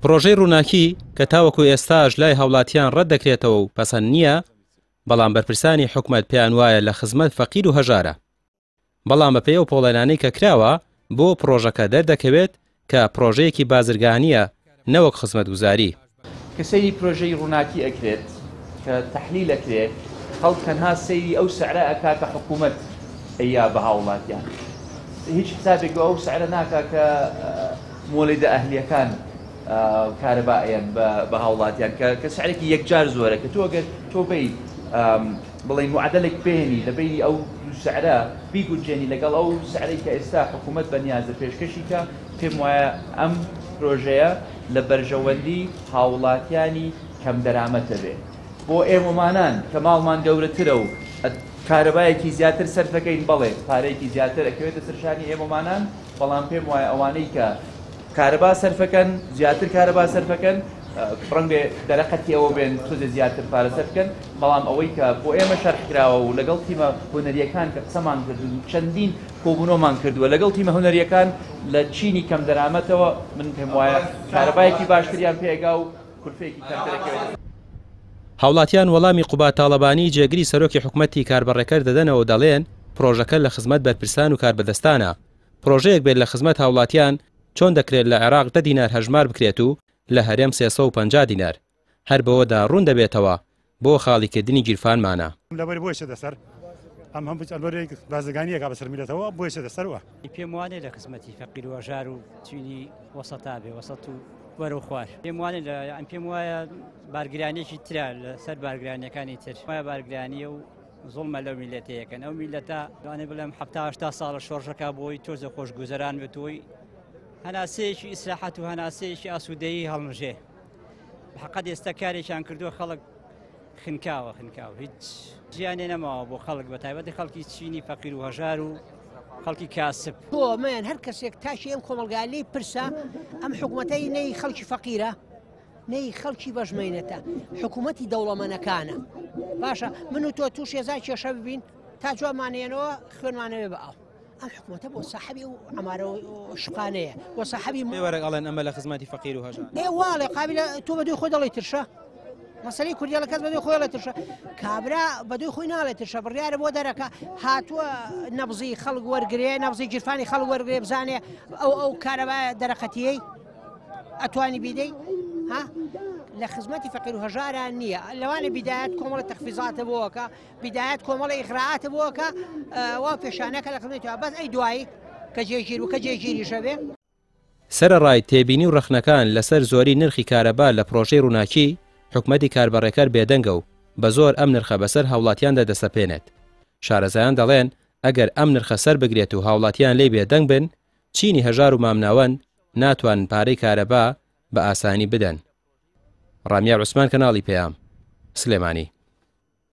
پرۆژەی ڕووناکی کە تاوەکو ئێستاش لای هاوڵاتیان ڕەت دەکرێتەوە و پەسەند نییە، بەڵام بەرپرسانی حکومەت پێیان وایە لە خزمەت فەقیر و هەژارە. بەڵام بە پێی ئەو پۆڵێنانەی کە کراوە بۆ پرۆژەکە دەردەکەوێت کە پرۆژەیەکی بازرگانیە نەوەک خزمەتگوزاری. کە سەیری پرۆژەی ڕووناکی ئەکرێت کە تەحلیل ئەکرێت، خەڵک تەنها سەیری ئەو سەعرە ئەکا کە حکوومەت ئەیە بە هاوڵاتیان، هیچ حسابێک ئەو سەعرە ناکا کە مۆڵێدە ئەهلیەکان کارەبایان بە هاوڵاتیان کە سەعرێکی یەکجار زۆرە، کە تۆ ئەگەر تۆ بەی بڵێ معادلێک بێنی لەبەی ئەو سەعرە بیگوجێنی لەگەڵ ئەو سەعرەی کە ئێستا حکوومەت بەنیازە پێشکەشی کە پێم وایە ئەم پرۆژەیە لە بەرژەوەندی هاوڵاتیانی کەم دەرامەتە بێ. بۆ ئێمەمانان کە ماڵمان گەورەترە و کارەبایەکی زیاتر سەرفەکەین، بەڵێ پارەیەکی زیاتر ئەکەوێتە سەرشانی ئێمەمانان، بەڵام پێم وایە ئەوانەی کە کارەبا سەرفەکەن زیاتر کارەبا سەرفەکەن ڕەنگە دەرەقەتی ئەوە بێن تۆزە زیاتر پارە سەرفکەن، بەڵام ئەوەی کە بۆ ئێمە شەرحکراوە و لەگەڵ تیمە هونەریەکان کە قسەمان کردو چەندین کۆبوونەوەمان کردووە لەگەڵ تیمە هونەریەکان لە چینی کەم دەرامەتەوە، من پێم وایە کارەبایەکی باشتریان پێگا و کورفەیەکی کەمترەکەوێت. هاوڵاتیان وەڵامی قوبا تاڵەبانی جێگری سەرۆکی حکومەتی کاربڕێکەر دەدەنەوە، دەڵێن پرۆژەکە لە خزمەت بەرپرسان و کاربەدەستانە. پرۆژەیەک بێت لە خزمەت هاوڵاتیان چۆن دەکرێت لە عێراق 10 دینار هەژمار بکرێت و لە هەرێم 350 دینار، هەر بەوەدا ڕوون دەبێتەوە بۆ خاڵیکردنی گیرفانمانە. لەبەر بۆیشە دەسەر ئەم هەموو ئەلبەرێک بازرگانیەکە بەسەر میلەتەوە بۆیشە دەسەرەوە. پێم وانێ لە خزمەتی فەقیر و هەژار و چینی وەسەتا بێ، وەسەت و وەرە و خوار. پێم وانێ ئەم پێم وایە بارگرانێکی ترە لەسەر بارگرانیەکانی تر، وایە بارگرانیە و زوڵمە لەو میلەتەیەکەن. ئەو میلەتە دوانێ بڵێم 70-80 ساڵە شۆڕژەکە بۆی تۆزە خۆشگوزەران بێتەوەی هەناسەیەکی ئیسلاحات و هەناسەیەکی ئاسوودەیی هەڵنژێ. بەحەقەت ئێستا کارێکیان کردووە، خەڵک خنکاوە هیچ ژیانێ نەماوە بۆ خەڵک، بە تایبەتی خەڵکی چینی فەقیر و هەژار و خەڵکی کاسب. تۆمەیان هەر کەسێک تاشی ئەم کۆمەلگای لێی پرسە ئەم حکوومەتەی نەی خەڵکی فەقیرە، نەی خەڵکی بەژمێنێتە، حکوومەتی دەوڵەمەنەکانە. باشە من و تۆ تووش ێزای کێشە ببین تا جوامانێنەوە خوێنمانەوێ بە ئاو. ئەم حکوومەتە بۆ ساحەبی و ئەمارە شقانەیە، بۆ ساحەبی وەرەق ئەڵێن ئەمە لە خزمەتی فەقیر و هەژار. واڵێ قابلە تۆ بەدوی خۆی دەڵی ترشە، مەسەلەی کوردیا لە کەس بەدوی خۆی دەڵێ ترشە، کابرا بەدوی خۆی ناڵێت ترشە، بڕیارە بۆ دەرەکە هاتووە نەبزی خەڵک وەرگێ، نەبزی گیرفانی خەڵک وەرگێ بزانێ ئەو کارەبایە دەرەقەتیەی ئەتوانی بیدەی ها لە خزمەتی فەقیر و هەژاران نییە. لەوانە بیدایەت کۆمەڵی تەخفیزاتە بۆکە، بیدایەت کۆمەڵی ئیغراعاتە بۆکە، وا پێشانەکە لە خزمەتیەوە، بەس ئەی دوایی کە جێگیر و کە جێگیریشە بێ. سەرەڕای تێبینی و ڕەخنەکان لەسەر زۆری نرخی کارەبا لە پرۆژەی ڕووناکی، حکومەتی کاربڕێکەر بێدەنگە و بە زۆر ئەم نرخە بەسەر هاوڵاتیان دەدەسەپێنێت. شارەزایان دەڵێن ئەگەر ئەم نرخە سەر بگرێت و هاوڵاتیان لێ بێدەنگ بن، چینی هەژار و مامناوەند ناتوانن پارەی کارەبا بە ئاسانی بدەن. ڕامیار عوسمان، کەناڵی پێام، سلێمانی.